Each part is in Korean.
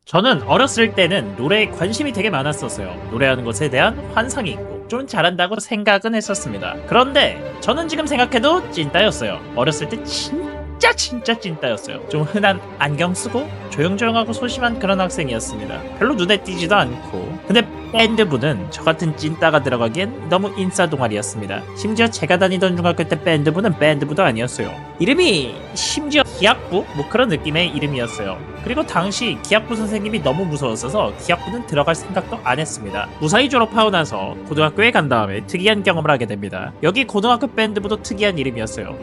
저는 어렸을 때는 노래에 관심이 되게 많았었어요. 노래하는 것에 대한 환상이 있고 좀 잘한다고 생각은 했었습니다. 그런데 저는 지금 생각해도 찐따였어요. 어렸을 때 진짜 찐따였어요. 좀 흔한 안경 쓰고 조용조용하고 소심한 그런 학생이었습니다. 별로 눈에 띄지도 않고. 근데 밴드부는 저 같은 찐따가 들어가기엔 너무 인싸 동아리였습니다. 심지어 제가 다니던 중학교 때 밴드부는 밴드부도 아니었어요. 이름이 심지어 기악부? 뭐 그런 느낌의 이름이었어요. 그리고 당시 기악부 선생님이 너무 무서웠어서 기악부는 들어갈 생각도 안 했습니다. 무사히 졸업하고 나서 고등학교에 간 다음에 특이한 경험을 하게 됩니다. 여기 고등학교 밴드부도 특이한 이름이었어요.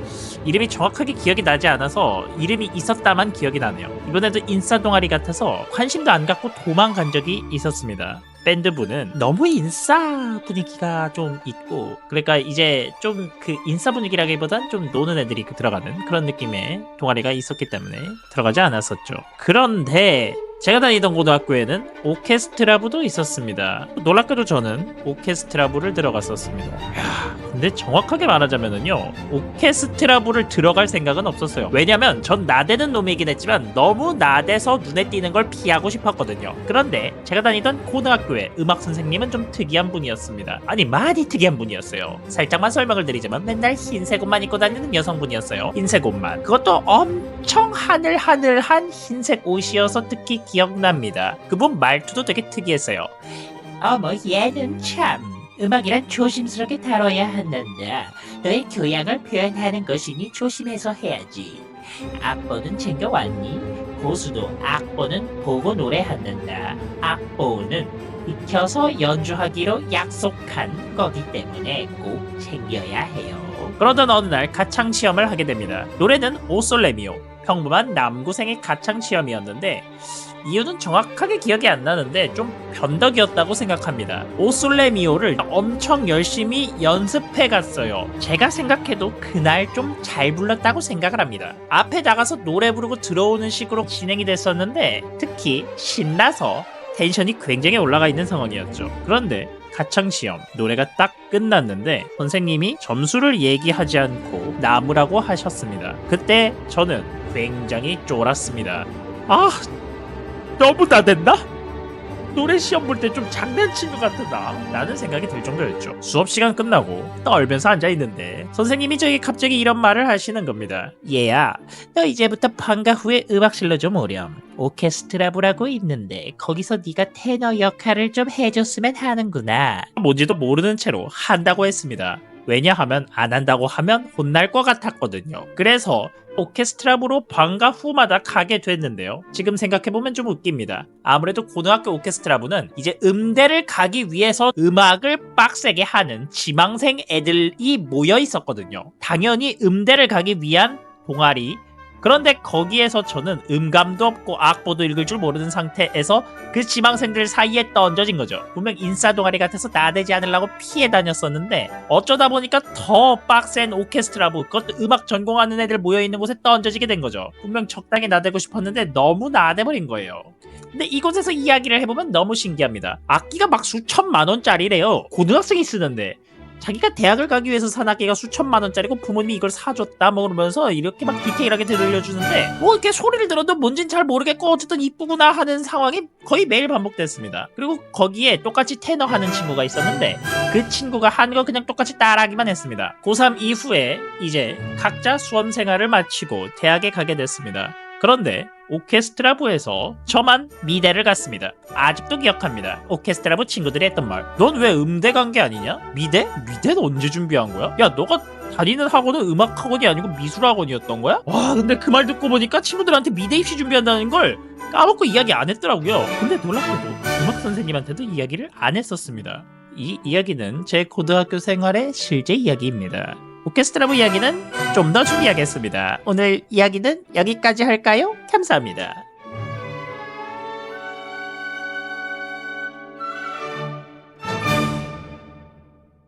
이름이 정확하게 기억이 나지 않아서 이름이 있었다만 기억이 나네요. 이번에도 인싸 동아리 같아서 관심도 안 갖고 도망간 적이 있었습니다. 밴드부는 너무 인싸 분위기가 좀 있고, 그러니까 이제 좀 그 인싸 분위기라기보단 좀 노는 애들이 들어가는 그런 느낌의 동아리가 있었기 때문에 들어가지 않았었죠. 그런데 제가 다니던 고등학교에는 오케스트라부도 있었습니다. 놀랍게도 저는 오케스트라부를 들어갔었습니다. 근데 정확하게 말하자면은요, 오케스트라부를 들어갈 생각은 없었어요. 왜냐면 전 나대는 놈이긴 했지만 너무 나대서 눈에 띄는 걸 피하고 싶었거든요. 그런데 제가 다니던 고등학교의 음악 선생님은 좀 특이한 분이었습니다. 아니, 많이 특이한 분이었어요. 살짝만 설명을 드리자면 맨날 흰색 옷만 입고 다니는 여성분이었어요. 흰색 옷만. 그것도 엄청 하늘하늘한 흰색 옷이어서 특히 기억납니다. 그분 말투도 되게 특이했어요. 어머, 얘는 참 음악이란 조심스럽게 다뤄야 한단다. 너의 교양을 표현하는 것이니 조심해서 해야지. 악보는 챙겨왔니? 고수도 악보는 보고 노래한단다. 악보는 익혀서 연주하기로 약속한 거기 때문에 꼭 챙겨야 해요. 그러던 어느 날 가창 시험을 하게 됩니다. 노래는 오솔레미오, 평범한 남고생의 가창 시험이었는데 이유는 정확하게 기억이 안 나는데 좀 변덕이었다고 생각합니다. 오솔레미오를 엄청 열심히 연습해 갔어요. 제가 생각해도 그날 좀 잘 불렀다고 생각을 합니다. 앞에 나가서 노래 부르고 들어오는 식으로 진행이 됐었는데 특히 신나서 텐션이 굉장히 올라가 있는 상황이었죠. 그런데 가창시험 노래가 딱 끝났는데 선생님이 점수를 얘기하지 않고 남으라고 하셨습니다. 그때 저는 굉장히 쫄았습니다. 너무 나댔나? 노래 시험 볼 때 좀 장난친 것 같다 라는 생각이 들 정도였죠. 수업 시간 끝나고 떨면서 앉아있는데 선생님이 저에게 갑자기 이런 말을 하시는 겁니다. 얘야, 너 이제부터 방과 후에 음악실로 좀 오렴. 오케스트라부라고 있는데 거기서 네가 테너 역할을 좀 해줬으면 하는구나. 뭔지도 모르는 채로 한다고 했습니다. 왜냐하면 안 한다고 하면 혼날 것 같았거든요. 그래서 오케스트라부로 방과 후마다 가게 됐는데요. 지금 생각해보면 좀 웃깁니다. 아무래도 고등학교 오케스트라부는 이제 음대를 가기 위해서 음악을 빡세게 하는 지망생 애들이 모여 있었거든요. 당연히 음대를 가기 위한 동아리. 그런데 거기에서 저는 음감도 없고 악보도 읽을 줄 모르는 상태에서 그 지망생들 사이에 던져진 거죠. 분명 인싸 동아리 같아서 나대지 않으려고 피해 다녔었는데 어쩌다 보니까 더 빡센 오케스트라부, 그것도 음악 전공하는 애들 모여있는 곳에 던져지게 된 거죠. 분명 적당히 나대고 싶었는데 너무 나대버린 거예요. 근데 이곳에서 이야기를 해보면 너무 신기합니다. 악기가 막 수천만 원짜리래요. 고등학생이 쓰는데. 자기가 대학을 가기 위해서 산 악기가 수천만 원짜리고 부모님이 이걸 사줬다 뭐 그러면서 이렇게 막 디테일하게 들려주는데 뭐 이렇게 소리를 들어도 뭔진 잘 모르겠고 어쨌든 이쁘구나 하는 상황이 거의 매일 반복됐습니다. 그리고 거기에 똑같이 테너 하는 친구가 있었는데 그 친구가 한 거 그냥 똑같이 따라하기만 했습니다. 고3 이후에 이제 각자 수험 생활을 마치고 대학에 가게 됐습니다. 그런데 오케스트라부에서 저만 미대를 갔습니다. 아직도 기억합니다. 오케스트라부 친구들이 했던 말. 넌 왜 음대 간 게 아니냐? 미대? 미대는 언제 준비한 거야? 야, 너가 다니는 학원은 음악학원이 아니고 미술학원이었던 거야? 와, 근데 그 말 듣고 보니까 친구들한테 미대 입시 준비한다는 걸 까먹고 이야기 안 했더라고요. 근데 놀랍게도 음악 선생님한테도 이야기를 안 했었습니다. 이 이야기는 제 고등학교 생활의 실제 이야기입니다. 오케스트라부 이야기는 좀 더 준비하겠습니다. 오늘 이야기는 여기까지 할까요? 감사합니다.